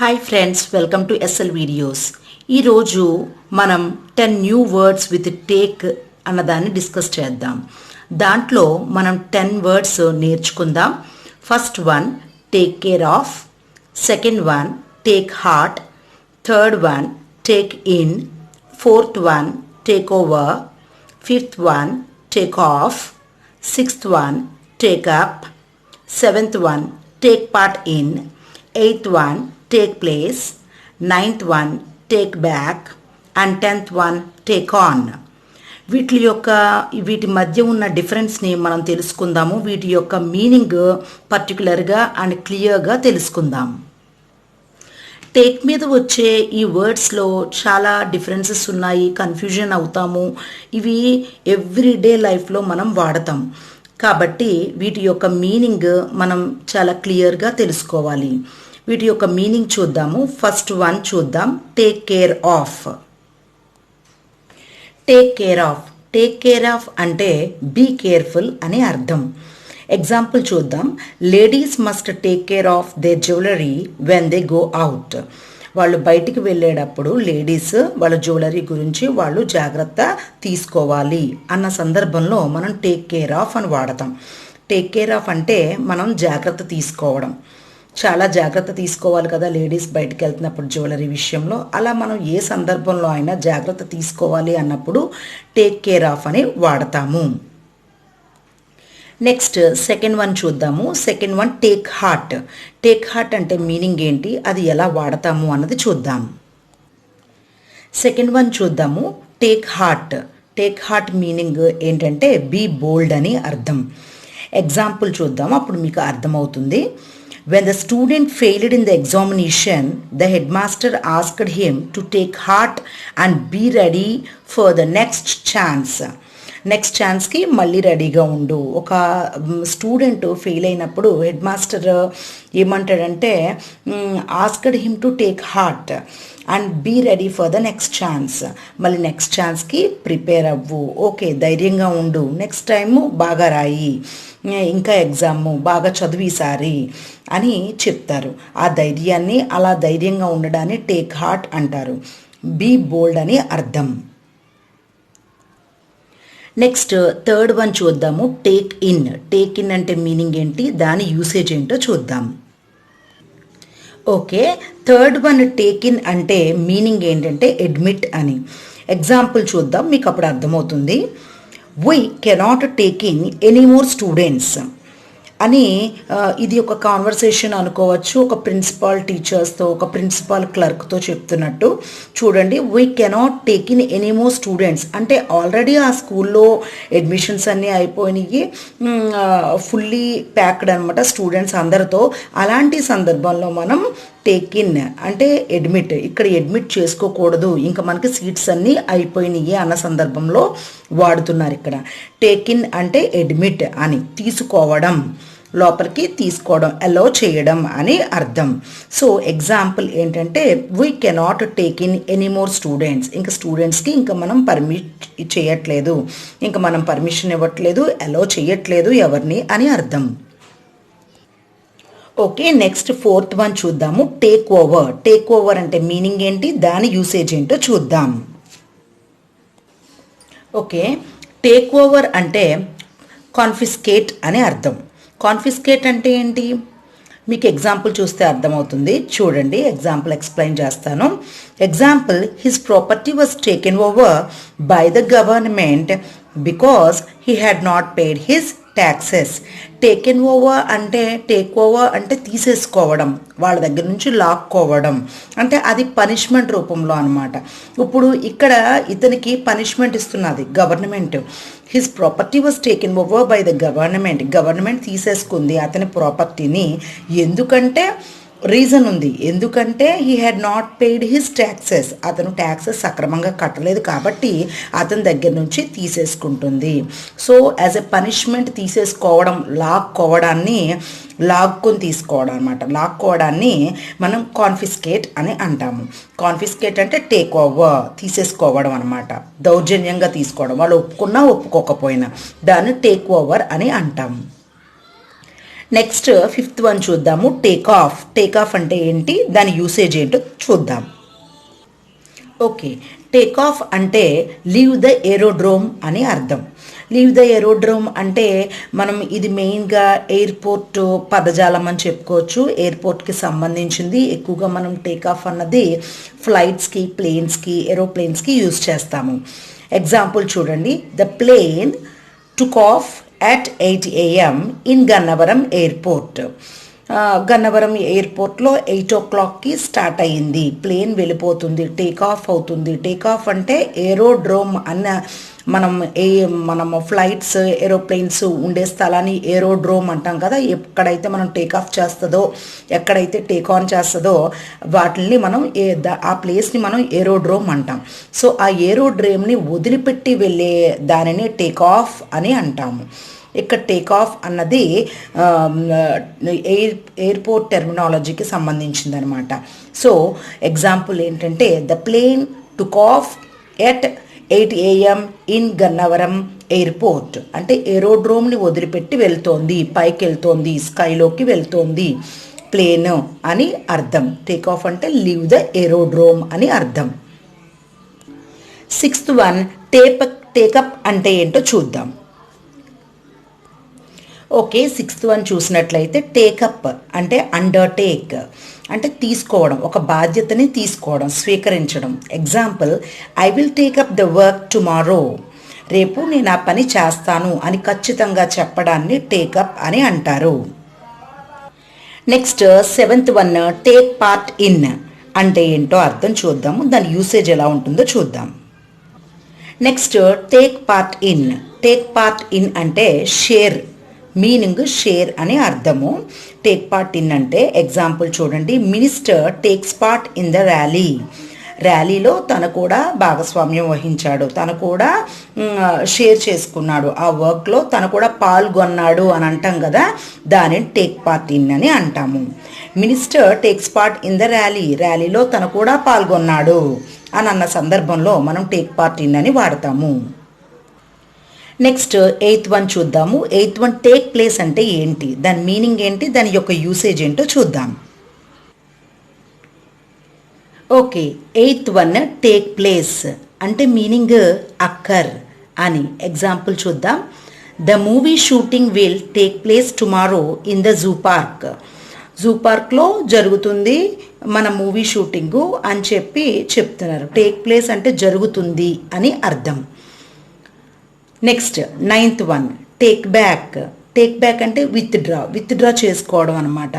Hi friends, welcome to S వీడియోస్. Videos మనం 10 new words with take అన్నదాన్ని discuss చేద్దాం. దాంట్లో మనం 10 వర్డ్స్ నేర్చుకుందాం. First one take care of, second one take heart, third one take in, fourth one take over, fifth one take off, sixth one take up, seventh one take part in, eighth one take place, ninth one take back, and 10th one take on. వీటి మధ్య ఉన్న డిఫరెన్స్ని మనం తెలుసుకుందాము. వీటి యొక్క meaning పర్టికులర్గా and క్లియర్గా తెలుసుకుందాం. టేక్ మీద వచ్చే ఈ వర్డ్స్లో చాలా డిఫరెన్సెస్ ఉన్నాయి, కన్ఫ్యూజన్ అవుతాము. ఇవి ఎవ్రీడే లైఫ్లో మనం వాడతాం కాబట్టి వీటి యొక్క మీనింగ్ మనం చాలా క్లియర్గా తెలుసుకోవాలి. వీటి యొక్క మీనింగ్ చూద్దాము. ఫస్ట్ వన్ చూద్దాం, take care of. Take care of, take care of అంటే బీ కేర్ఫుల్ అని అర్థం. ఎగ్జాంపుల్ చూద్దాం. Ladies must take care of their jewellery when they go out. వాళ్ళు బయటికి వెళ్ళేటప్పుడు లేడీస్ వాళ్ళ జ్యువెలరీ గురించి వాళ్ళు జాగ్రత్త తీసుకోవాలి అన్న సందర్భంలో మనం టేక్ కేర్ ఆఫ్ అని వాడతాం. టేక్ కేర్ ఆఫ్ అంటే మనం జాగ్రత్త తీసుకోవడం, చాలా జాగ్రత్త తీసుకోవాలి కదా లేడీస్ బయటికి వెళ్తున్నప్పుడు జ్యువెలరీ విషయంలో. అలా మనం ఏ సందర్భంలో అయినా జాగ్రత్త తీసుకోవాలి అన్నప్పుడు టేక్ కేర్ ఆఫ్ అని వాడతాము. నెక్స్ట్ సెకండ్ వన్ చూద్దాము. Second one take heart. Take heart అంటే మీనింగ్ ఏంటి, అది ఎలా వాడతాము అన్నది చూద్దాం. సెకండ్ వన్ చూద్దాము, take heart. Take heart meaning ఏంటంటే బీ బోల్డ్ అని అర్థం. ఎగ్జాంపుల్ చూద్దాం, అప్పుడు మీకు అర్థమవుతుంది. When the student failed in the examination, the headmaster asked him to take heart and be ready for the next chance. Next ఛాన్స్కి మళ్ళీ రెడీగా ఉండు. ఒక స్టూడెంట్ ఫెయిల్ అయినప్పుడు హెడ్ మాస్టర్ ఏమంటాడంటే asked him to take heart and be ready for the next chance. మళ్ళీ next ఛాన్స్కి prepare అవ్వు, ఓకే ధైర్యంగా ఉండు, నెక్స్ట్ టైము బాగా రాయి, ఇంకా ఎగ్జాము బాగా చదివిసారి అని చెప్తారు. ఆ ధైర్యాన్ని, అలా ధైర్యంగా ఉండడాన్ని టేక్ హార్ట్ అంటారు. బీ బోల్డ్ అని అర్థం. నెక్స్ట్ థర్డ్ వన్ చూద్దాము, టేక్ ఇన్. టేక్ ఇన్ అంటే మీనింగ్ ఏంటి, దాని యూసేజ్ ఏంటో చూద్దాం. Okay, third one take in అంటే మీనింగ్ ఏంటంటే అడ్మిట్ అని. ఎగ్జాంపుల్ చూద్దాం, మీకు అప్పుడు అర్థమవుతుంది. We cannot take in any more students అని ఇది ఒక కాన్వర్సేషన్ అనుకోవచ్చు. ఒక ప్రిన్సిపాల్ టీచర్స్తో, ఒక ప్రిన్సిపాల్ క్లర్క్తో చెప్తున్నట్టు చూడండి. We cannot take in any more students అంటే ఆల్రెడీ ఆ స్కూల్లో అడ్మిషన్స్ అన్నీ అయిపోయినాయి, ఫుల్లీ ప్యాక్డ్ అనమాట స్టూడెంట్స్ అందరితో. అలాంటి సందర్భంలో మనం టేక్ ఇన్ అంటే అడ్మిట్, ఇక్కడ అడ్మిట్ చేసుకోకూడదు, ఇంకా మనకి సీట్స్ అన్నీ అయిపోయినాయి అన్న సందర్భంలో వాడుతున్నారు. ఇక్కడ టేక్ ఇన్ అంటే అడ్మిట్ అని, తీసుకోవడం, లోపలికి తీసుకోవడం, అలౌ చేయడం అని అర్థం. సో ఎగ్జాంపుల్ ఏంటంటే we cannot take in any more students. ఇంకా స్టూడెంట్స్కి ఇంకా మనం చేయట్లేదు, ఇంకా మనం పర్మిషన్ ఇవ్వట్లేదు, అలౌ చేయట్లేదు ఎవరిని అని అర్థం. ఓకే, నెక్స్ట్ ఫోర్త్ వన్ చూద్దాము, టేక్ ఓవర్. టేక్ ఓవర్ అంటే మీనింగ్ ఏంటి, దాని యూసేజ్ ఏంటో చూద్దాం. ఓకే, టేక్ ఓవర్ అంటే కాన్ఫిస్కేట్ అని అర్థం. కాన్ఫిస్కేట్ అంటే ఏంటి, మీకు ఎగ్జాంపుల్ చూస్తే అర్థమవుతుంది. చూడండి, ఎగ్జాంపుల్ ఎక్స్ప్లెయిన్ చేస్తాను. Example, his property was taken over by the government because he had not paid his taxes. Taken over అంటే, టేక్ ఓవర్ అంటే తీసేసుకోవడం, వాళ్ళ దగ్గర నుంచి లాక్కోవడం, అంటే అది పనిష్మెంట్ రూపంలో అనమాట. ఇప్పుడు ఇక్కడ ఇతనికి పనిష్మెంట్ ఇస్తున్నది government. His property was taken over by the government. Government తీసేసుకుంది అతని ప్రాపర్టీని. ఎందుకంటే రీజన్ ఉంది, ఎందుకంటే he had not paid his taxes. అతను ట్యాక్సెస్ సక్రమంగా కట్టలేదు కాబట్టి అతని దగ్గర నుంచి తీసేసుకుంటుంది. సో యాజ్ ఎ పనిష్మెంట్ తీసేసుకోవడం, లాక్కొని తీసుకోవడం అనమాట. లాక్కోవడాన్ని మనం కాన్ఫిస్కేట్ అని అంటాము. కాన్ఫిస్కేట్ అంటే టేక్ ఓవర్, తీసేసుకోవడం అనమాట, దౌర్జన్యంగా తీసుకోవడం, వాళ్ళు ఒప్పుకున్నా ఒప్పుకోకపోయినా దాన్ని టేక్ ఓవర్ అని అంటాము. నెక్స్ట్ ఫిఫ్త్ వన్ చూద్దాము, టేక్ ఆఫ్. టేక్ ఆఫ్ అంటే ఏంటి, దాని యూసేజ్ ఏంటో చూద్దాం. ఓకే, టేక్ ఆఫ్ అంటే లీవ్ ద ఏరోడ్రోమ్ అని అర్థం. లీవ్ ద ఏరోడ్రోమ్ అంటే మనం ఇది మెయిన్గా ఎయిర్పోర్ట్ పదజాలం అని చెప్పుకోవచ్చు. ఎయిర్పోర్ట్కి సంబంధించింది. ఎక్కువగా మనం టేక్ ఆఫ్ అన్నది ఫ్లైట్స్కి, ప్లేన్స్కి, ఏరోప్లేన్స్కి యూజ్ చేస్తాము. ఎగ్జాంపుల్ చూడండి, the plane took off at 8 a.m. in Gannavaram airport. Gannavaram ఎయిర్పోర్ట్లో 8 o'clockకి స్టార్ట్ అయ్యింది. ప్లేన్ వెళ్ళిపోతుంది, టేక్ ఆఫ్ అవుతుంది. టేక్ ఆఫ్ అంటే ఏరోడ్రోమ్ అన్న మనము ఫ్లైట్స్, ఏరోప్లేన్స్ ఉండే స్థలాన్ని ఏరోడ్రోమ్ అంటాం కదా. ఎక్కడైతే మనం టేక్ ఆఫ్ చేస్తుందో, ఎక్కడైతే టేక్ ఆన్ చేస్తుందో వాటిని మనం ఆ ప్లేస్ని మనం ఏరోడ్రోమ్ అంటాం. సో ఆ ఏరోడ్రోమ్ని వదిలిపెట్టి వెళ్ళే దానిని టేక్ ఆఫ్ అని అంటాము. ఇక్కడ టేక్ ఆఫ్ అన్నది ఎయిర్పోర్ట్ టెర్మినాలజీకి సంబంధించిందనమాట. సో ఎగ్జాంపుల్ ఏంటంటే, the plane took off at 8 a.m. In Gannavaram airport అంటే ఏరోడ్రోమ్ని వదిలిపెట్టి వెళ్తోంది, పైకి వెళ్తోంది, స్కైలోకి వెళ్తోంది ప్లేన్ అని అర్థం. టేక్ ఆఫ్ అంటే లీవ్ ద ఏరోడ్రోమ్ అని అర్థం. సిక్స్త్ వన్, టేకప్ అంటే ఏంటో చూద్దాం. ఓకే, సిక్స్త్ వన్ చూసినట్లయితే టేకప్ అంటే అండర్టేక్ అంటే తీసుకోవడం, ఒక బాధ్యతని తీసుకోవడం, స్వీకరించడం. Example, I will take up the work tomorrow. రేపు నేను ఆ పని చేస్తాను అని ఖచ్చితంగా చెప్పడాన్ని టేకప్ అని అంటారు. Next seventh one, take part in అంటే ఏంటో అర్థం చూద్దాము, దాని యూసేజ్ ఎలా ఉంటుందో చూద్దాం. Next take part in. Take part in అంటే షేర్, మీనింగ్ షేర్ అని అర్థము. టేక్ పార్ట్ ఇన్ అంటే ఎగ్జాంపుల్ చూడండి, minister takes part in the rally. ర్యాలీలో తను కూడా భాగస్వామ్యం వహించాడు, తను కూడా షేర్ చేసుకున్నాడు, ఆ వర్క్లో తను కూడా పాల్గొన్నాడు అని అంటాం కదా, దానిని టేక్ పార్ట్ ఇన్ అని అంటాము. Minister takes part in the rally, ర్యాలీలో తను కూడా పాల్గొన్నాడు అని అన్న సందర్భంలో మనం టేక్ పార్ట్ ఇన్ అని వాడతాము. నెక్స్ట్ ఎయిత్ వన్ చూద్దాము. ఎయిత్ వన్, టేక్ ప్లేస్ అంటే ఏంటి, దాని మీనింగ్ ఏంటి, దాని యొక్క యూసేజ్ ఏంటో చూద్దాం. Okay, eighth one, take place అంటే మీనింగ్ అక్కర్ అని. ఎగ్జాంపుల్ చూద్దాం, the movie shooting will take place tomorrow in the zoo park. Zoo పార్క్లో జరుగుతుంది మన మూవీ షూటింగు అని చెప్తున్నారు. టేక్ ప్లేస్ అంటే జరుగుతుంది అని అర్థం. Next ninth one, take back. Take back అంటే విత్డ్రా చేసుకోవడం అనమాట.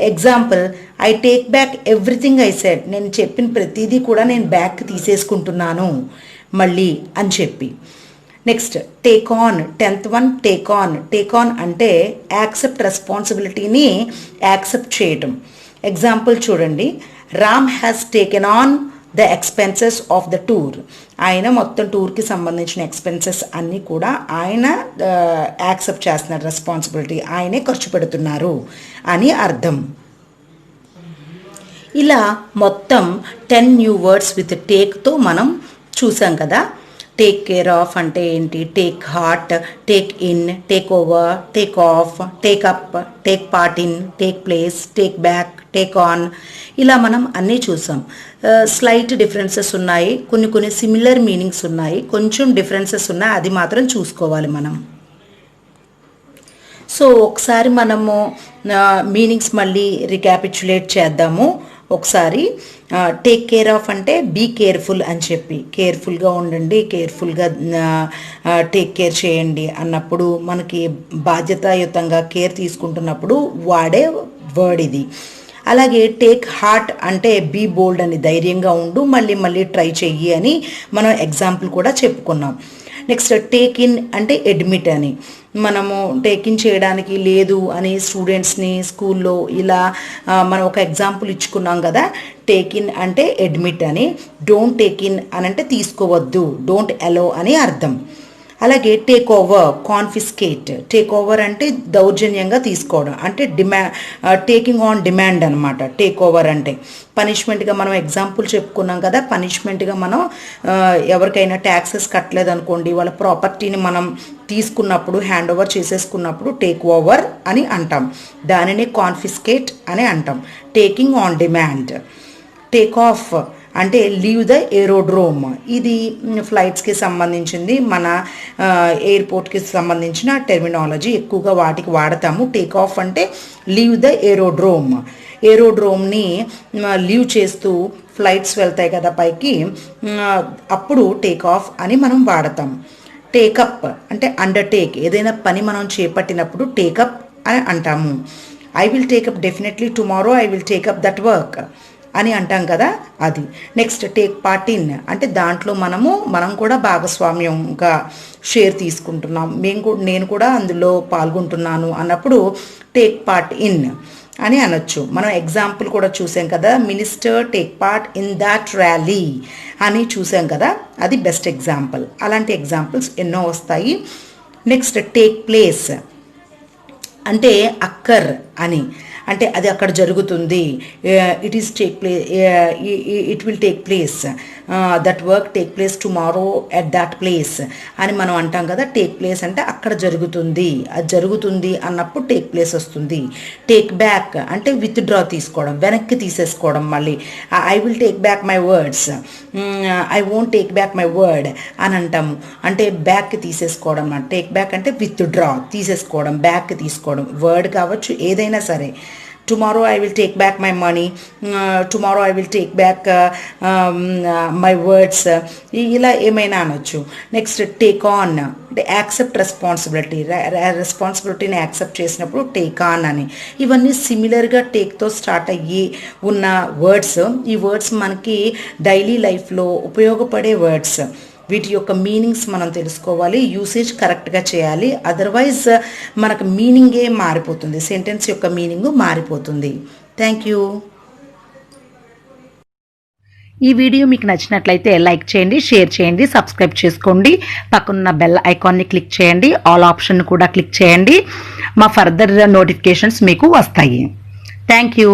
Example, I take back everything I said. నేను చెప్పిన ప్రతిదీ కూడా నేను బ్యాక్ తీసేసుకుంటున్నాను మళ్ళీ అని చెప్పి. Next take on. 10th one, take on. Take on అంటే యాక్సెప్ట్, రెస్పాన్సిబిలిటీని యాక్సెప్ట్ చేయటం. ఎగ్జాంపుల్ చూడండి, Ram has taken on the expenses of the tour. ఆయన మొత్తం టూర్కి సంబంధించిన ఎక్స్పెన్సెస్ అన్నీ కూడా ఆయన యాక్సెప్ట్ చేస్తున్నారు, రెస్పాన్సిబిలిటీ ఆయనే ఖర్చు పెడుతున్నారు అని అర్థం. ఇలా మొత్తం 10 న్యూ వర్డ్స్ విత్ టేక్తో మనం చూసాం కదా. టేక్ కేర్ ఆఫ్ అంటే ఏంటి, take heart, take in, take over, take off, take up, take part in, take place, take back, take on, ఇలా మనం అన్నీ చూసాం. స్లైట్ డిఫరెన్సెస్ ఉన్నాయి, కొన్ని సిమిలర్ మీనింగ్స్ ఉన్నాయి, కొంచెం డిఫరెన్సెస్ ఉన్నాయి, అది మాత్రం చూసుకోవాలి మనం. సో ఒకసారి మనము మీనింగ్స్ మళ్ళీ రికాపిచులేట్ చేద్దాము ఒకసారి. టేక్ కేర్ ఆఫ్ అంటే బీ కేర్ఫుల్ అని చెప్పి, కేర్ఫుల్గా ఉండండి, కేర్ఫుల్గా టేక్ కేర్ చేయండి అన్నప్పుడు, మనకి బాధ్యతాయుతంగా కేర్ తీసుకుంటున్నప్పుడు వాడే వర్డ్ ఇది. అలాగే టేక్ హార్ట్ అంటే బీ బోల్డ్ అని, ధైర్యంగా ఉండు, మళ్ళీ ట్రై చెయ్యి అని మనం ఎగ్జాంపుల్ కూడా చెప్పుకున్నాం. నెక్స్ట్ టేక్ ఇన్ అంటే అడ్మిట్ అని, మనము టేక్ ఇన్ చేయడానికి లేదు అని స్టూడెంట్స్ని స్కూల్లో ఇలా మనం ఒక ఎగ్జాంపుల్ ఇచ్చుకున్నాం కదా. టేక్ ఇన్ అంటే అడ్మిట్ అని, డోంట్ టేక్ ఇన్ అని అంటే తీసుకోవద్దు, డోంట్ అలో అని అర్థం. అలాగే take over, confiscate. Take over అంటే దౌర్జన్యంగా తీసుకోవడం, అంటే టేకింగ్ ఆన్ డిమాండ్ అనమాట. టేక్ ఓవర్ అంటే పనిష్మెంట్గా మనం ఎగ్జాంపుల్ చెప్పుకున్నాం కదా, పనిష్మెంట్గా మనం ఎవరికైనా ట్యాక్సెస్ కట్టలేదు అనుకోండి, వాళ్ళ ప్రాపర్టీని మనం తీసుకున్నప్పుడు, హ్యాండ్ ఓవర్ చేసేసుకున్నప్పుడు టేక్ ఓవర్ అని అంటాం. దానిని కాన్ఫిస్కేట్ అని అంటాం. Taking on demand. Take off అంటే లీవ్ ద ఏరోడ్రోమ్. ఇది ఫ్లైట్స్కి సంబంధించింది, మన ఎయిర్పోర్ట్కి సంబంధించిన టెర్మినాలజీ, ఎక్కువగా వాటికి వాడతాము. టేక్ ఆఫ్ అంటే లీవ్ ద ఏరోడ్రోమ్. ఏరోడ్రోమ్ని లీవ్ చేస్తూ ఫ్లైట్స్ వెళ్తాయి కదా పైకి, అప్పుడు టేక్ ఆఫ్ అని మనం వాడతాం. టేకప్ అంటే అండర్టేక్, ఏదైనా పని మనం చేపట్టినప్పుడు టేకప్ అని అంటాము. I will take up definitely tomorrow, I will take up that work అని అంటాం కదా, అది. నెక్స్ట్ టేక్ పార్ట్ ఇన్ అంటే దాంట్లో మనం కూడా భాగస్వామ్యంగా షేర్ తీసుకుంటున్నాం, నేను కూడా అందులో పాల్గొంటున్నాను అన్నప్పుడు టేక్ పార్ట్ ఇన్ అని అనొచ్చు. మనం ఎగ్జాంపుల్ కూడా చూసాం కదా, minister take part in that rally అని చూసాం కదా, అది బెస్ట్ ఎగ్జాంపుల్. అలాంటి ఎగ్జాంపుల్స్ ఎన్నో వస్తాయి. నెక్స్ట్ టేక్ ప్లేస్ అంటే అక్కర్ అని, అంటే అది అక్కడ జరుగుతుంది. It will take place, that work take place tomorrow at that place అని మనం అంటాం కదా. టేక్ ప్లేస్ అంటే అక్కడ జరుగుతుంది, అది జరుగుతుంది అన్నప్పుడు టేక్ ప్లేస్ వస్తుంది. టేక్ బ్యాక్ అంటే విత్డ్రా తీసుకోవడం, వెనక్కి తీసేసుకోవడం. మళ్ళీ I will take back my words, I won't take back my word అని అంటాము, అంటే బ్యాక్కి తీసేసుకోవడం. టేక్ బ్యాక్ అంటే విత్డ్రా తీసేసుకోవడం, బ్యాక్కి తీసుకోవడం. వర్డ్ కావచ్చు, ఏదైనా సరే. Tomorrow I will take back my money, tomorrow I will take back my words, ఇలా ఏమైనా అనొచ్చు. నెక్స్ట్ టేక్ ఆన్ అంటే యాక్సెప్ట్ రెస్పాన్సిబిలిటీని యాక్సెప్ట్ చేసినప్పుడు టేక్ ఆన్ అని. ఇవన్నీ సిమిలర్గా టేక్తో స్టార్ట్ అయ్యి ఉన్న వర్డ్స్. ఈ వర్డ్స్ మనకి డైలీ లైఫ్లో ఉపయోగపడే వర్డ్స్. వీటి యొక్క మీనింగ్స్ మనం తెలుసుకోవాలి, యూసేజ్ కరెక్ట్గా చేయాలి. అదర్వైజ్ మనకు మీనింగే మారిపోతుంది, సెంటెన్స్ యొక్క మీనింగ్ మారిపోతుంది. Thank you. ఈ వీడియో మీకు నచ్చినట్లయితే లైక్ చేయండి, షేర్ చేయండి, సబ్స్క్రైబ్ చేసుకోండి. పక్కనున్న బెల్ ఐకాన్ని క్లిక్ చేయండి, ఆల్ ఆప్షన్ కూడా క్లిక్ చేయండి. మా ఫర్దర్ నోటిఫికేషన్స్ మీకు వస్తాయి. Thank you.